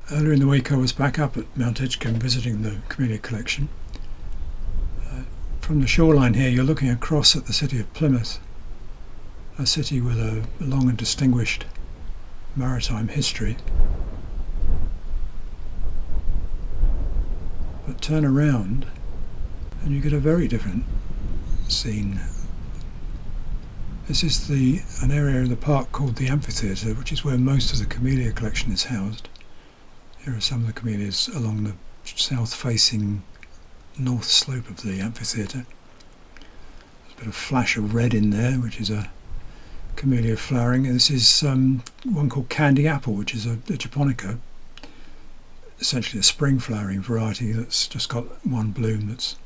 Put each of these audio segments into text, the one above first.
Earlier in the week I was back up at Mt Edgcumbe visiting the Camellia collection. From the shoreline here you're looking across at the city of Plymouth, a city with a long and distinguished maritime history. But turn around and you get a very different scene. This is an area of the park called the amphitheater, which is where most of the Camellia collection is housed. Here are some of the camellias along the south-facing north slope of the amphitheater. There's a bit of flash of red in there, which is a camellia flowering. This is one called candy apple, which is a japonica, essentially a spring flowering variety that's just got one bloom that's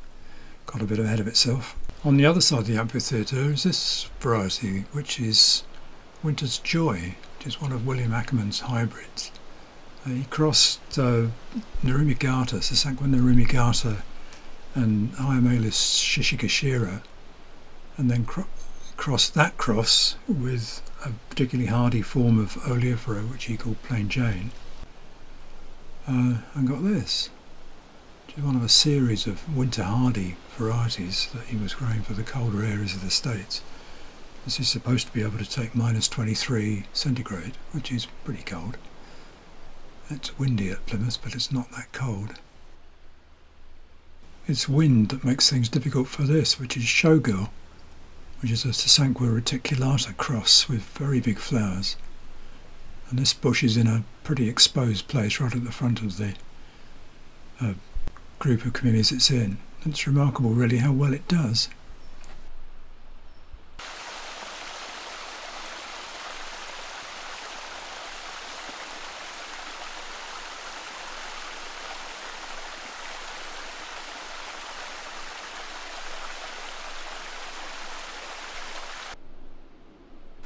got a bit ahead of itself. On the other side of the amphitheater is this variety, which is Winter's Joy, which is one of William Ackerman's hybrids. He crossed Narumigata, Sasankwa Narumigata and Hyamalis shishikashira, and then crossed that cross with a particularly hardy form of oleifera, which he called Plain Jane, and got this, which is one of a series of winter hardy varieties that he was growing for the colder areas of the States. This is supposed to be able to take -23 centigrade, which is pretty cold. It's windy at Plymouth, but it's not that cold. It's wind that makes things difficult for this, which is Showgirl, which is a Sasankwa reticulata cross with very big flowers. And this bush is in a pretty exposed place right at the front of the group of camellias it's in. It's remarkable really how well it does.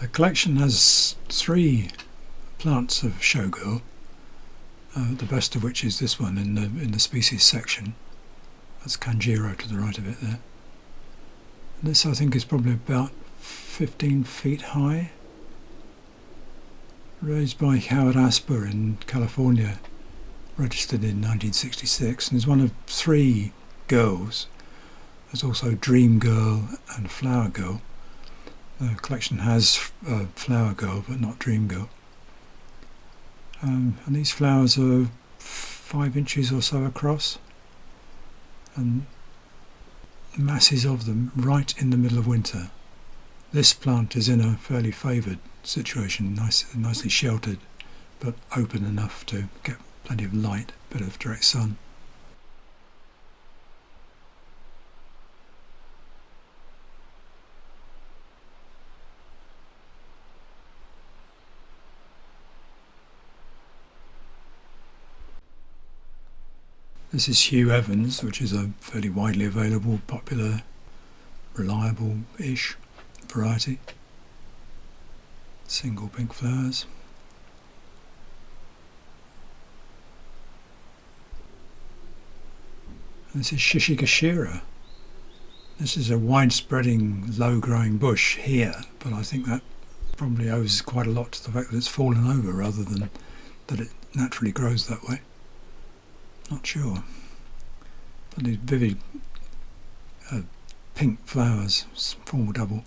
The collection has 3 plants of Showgirl, the best of which is this one in the species section. That's Kanjiro to the right of it there. And this I think is probably about 15 feet high, raised by Howard Asper in California, registered in 1966, and is one of 3 girls. There's also Dream Girl and Flower Girl. The collection has Flower Girl but not Dream Girl. And these flowers are 5 inches or so across, and masses of them right in the middle of winter. This plant is in a fairly favoured situation, nicely sheltered but open enough to get plenty of light, bit of direct sun. This is Hugh Evans, which is a fairly widely available, popular, reliable-ish variety. Single pink flowers. And this is shishikashira. This is a wide-spreading, low-growing bush here, but I think that probably owes quite a lot to the fact that it's fallen over rather than that it naturally grows that way. Not sure. But these vivid pink flowers form a double.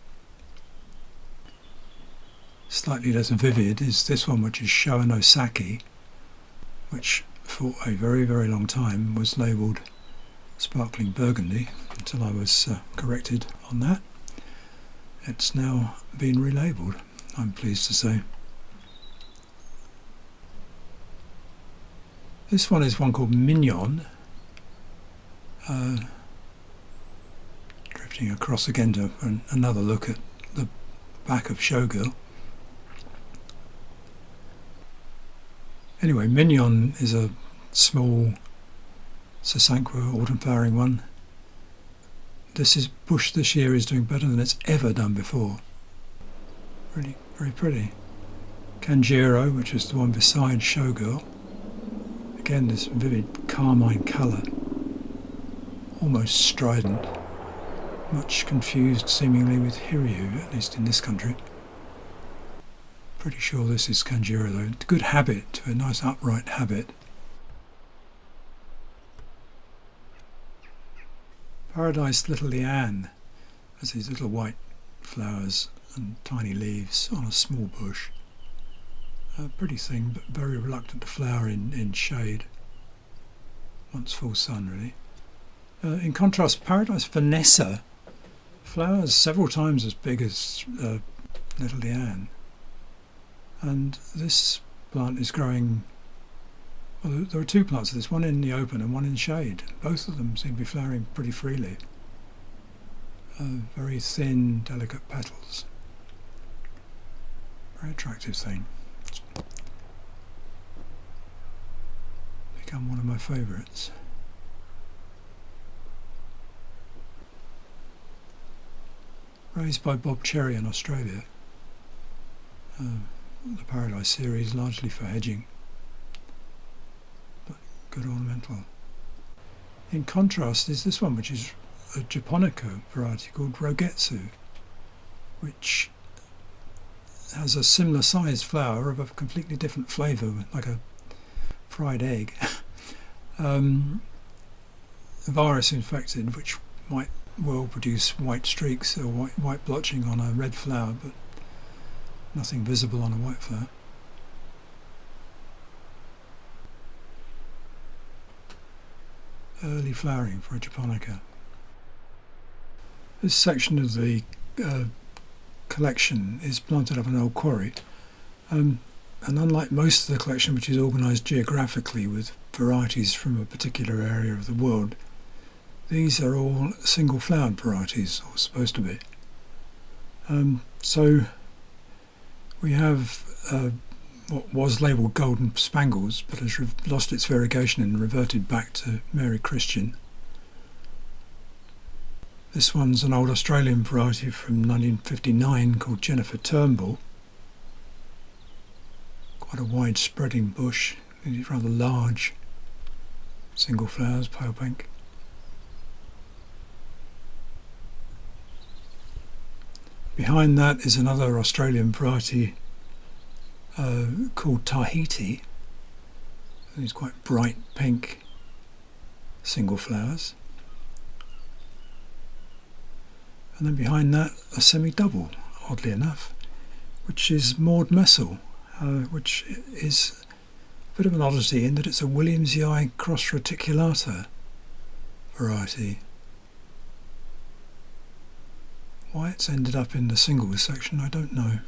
Slightly less vivid is this one, which is Showanosaki, which for a very, very long time was labelled sparkling burgundy until I was corrected on that. It's now been relabelled, I'm pleased to say. This one is one called Mignon, drifting across again to another look at the back of Showgirl. Anyway, Mignon is a small Sasankwa autumn flowering one. This bush this year is doing better than it's ever done before. Really very pretty. Kanjiro, which is the one beside Showgirl. Again, this vivid carmine colour, almost strident, much confused seemingly with Hiryu, at least in this country. Pretty sure this is Kanjiro though. Good habit, a nice upright habit. Paradise Little Liane has these little white flowers and tiny leaves on a small bush. Pretty thing, but very reluctant to flower in shade. Wants full sun, really. In contrast, Paradise Vanessa flowers several times as big as Little Liane. And this plant is growing. Well, there are two plants of this, one in the open and one in shade. Both of them seem to be flowering pretty freely. Very thin, delicate petals. Very attractive thing. Become one of my favourites. Raised by Bob Cherry in Australia. The Paradise series, largely for hedging, but good ornamental. In contrast is this one, which is a japonica variety called Rogetsu, which has a similar sized flower of a completely different flavour, like a fried egg. Virus infected, which might well produce white streaks or white blotching on a red flower, but nothing visible on a white flower. Early flowering for a japonica. This section of the collection is planted up an old quarry, and unlike most of the collection, which is organised geographically with varieties from a particular area of the world, these are all single flowered varieties, or supposed to be. So we have what was labelled Golden Spangles, but has lost its variegation and reverted back to Mary Christian. This one's an old Australian variety from 1959 called Jennifer Turnbull. Quite a wide spreading bush, these rather large single flowers, pale pink. Behind that is another Australian variety called Tahiti. These quite bright pink single flowers. And then behind that a semi-double, oddly enough, which is Maud Messel, which is a bit of an oddity in that it's a williamsii cross reticulata variety. Why it's ended up in the singles section, I don't know.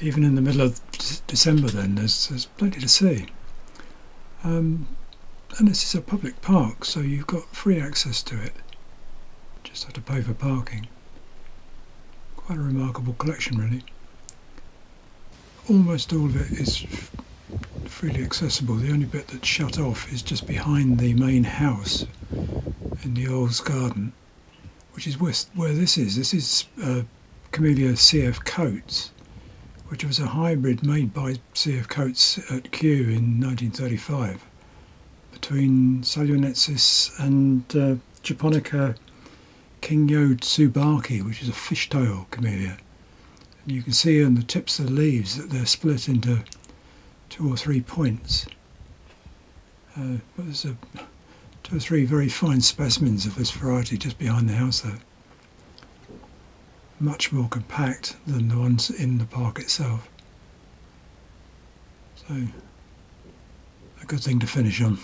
even in the middle of December then there's plenty to see. And this is a public park, so you've got free access to it. Just have to pay for parking. Quite a remarkable collection, really. Almost all of it is freely accessible. The only bit that's shut off is just behind the main house in the Earl's Garden, which is where this is. This is Camellia CF Coates, which was a hybrid made by CF Coates at Kew in 1935 between Salionensis and Japonica Kingyo Tsubaki, which is a fishtail camellia. And you can see on the tips of the leaves that they're split into 2 or 3 points. But there's 2 or 3 very fine specimens of this variety just behind the house there. Much more compact than the ones in the park itself. So, a good thing to finish on.